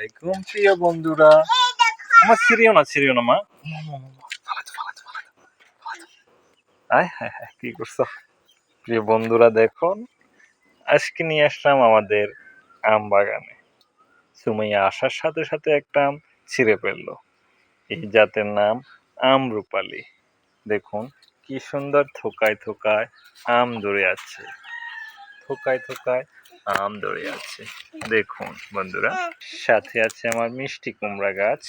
আলাইকুম প্রিয় বন্ধুরা। আমার ছিড়িও না মা। আয় হায় হায়, কি করছো? প্রিয় বন্ধুরা দেখুন, আজকে নিয়ে আসলাম আমাদের আম বাগানে। সুমাইয়া আসার সাথে সাথে একটা আম ছিঁড়ে ফেললো। এই জাতের নাম আমরুপালি। দেখুন কি সুন্দর থোকায় থোকায় আম ধরে আছে, থোকায় থোকায় আম ধরে আছে। দেখুন বন্ধুরা, সাথে আছে আমার মিষ্টি কুমড়া গাছ।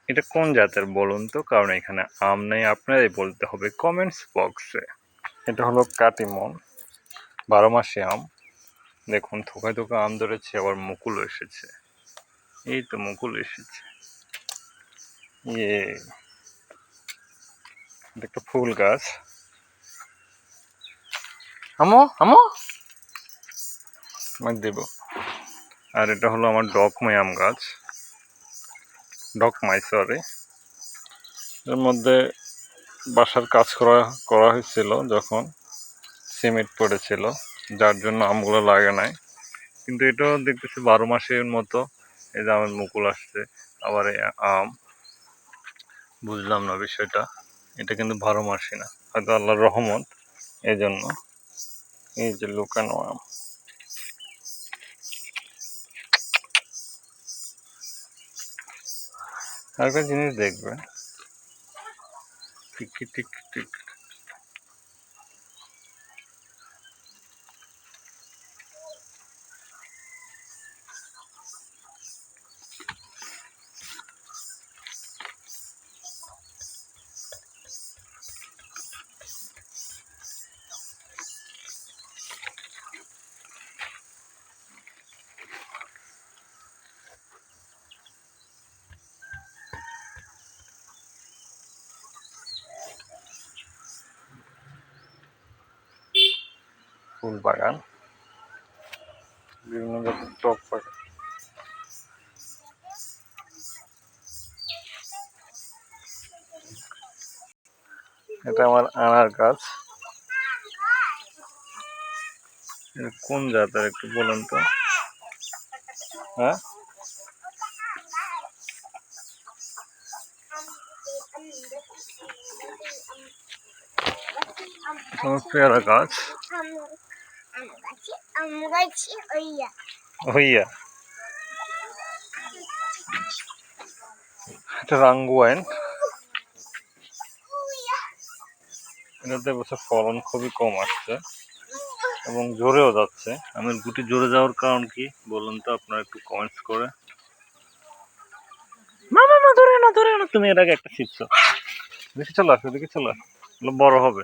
এটা কোন জাতের বলুন তো, কারণ এখানে আম নেই, আপনারাই বলতে হবে কমেন্টস বক্সে। এটা হলো কাটিমন, 12 মাসে আম। দেখুন থোকায় থোকায় আম ধরেছে, আবার মুকুল এসেছে। এই তো মুকুল এসেছে। ইয়ে, এটা একটা ফুল গাছ। আমো আমো দেব। আর এটা হলো আমার ডকমাই আম গাছ, ডকমাই সরি। এর মধ্যে বাসার কাজ করা হয়েছিল যখন সিমেন্ট পড়েছিল, যার জন্য আমগুলো লাগে নাই। কিন্তু এটাও দেখতেছি 12 মাসের মতো। এই যে আমার মুকুল আসছে, আবার এই আম। বুঝলাম না বিষয়টা, এটা কিন্তু 12 মাসই না, হয়তো আল্লাহর রহমত, এই জন্য। এই যে লুকানো আম। আরেকটা জিনিস দেখবে, টিক টিক টিক। ফুল বাগান, বিভিন্ন জাতের টক বাগান। এটা আমার আনার গাছ। কোন জাতের একটু বলুন তো? হ্যাঁ, আমার পেয়ারা গাছ। হইয়া এটা রাঙ্গুয়াইন। এটাতে বছর ফলন খুবই কম আসছে এবং জোরেও যাচ্ছে। আমের গুটি জোরে যাওয়ার কারণ কি বলুন তো আপনারা একটু কমেন্টস করে। মা ধরে না, তুমি এর আগে একটা ছিটছো। দেখি চলে আসো, বড় হবে।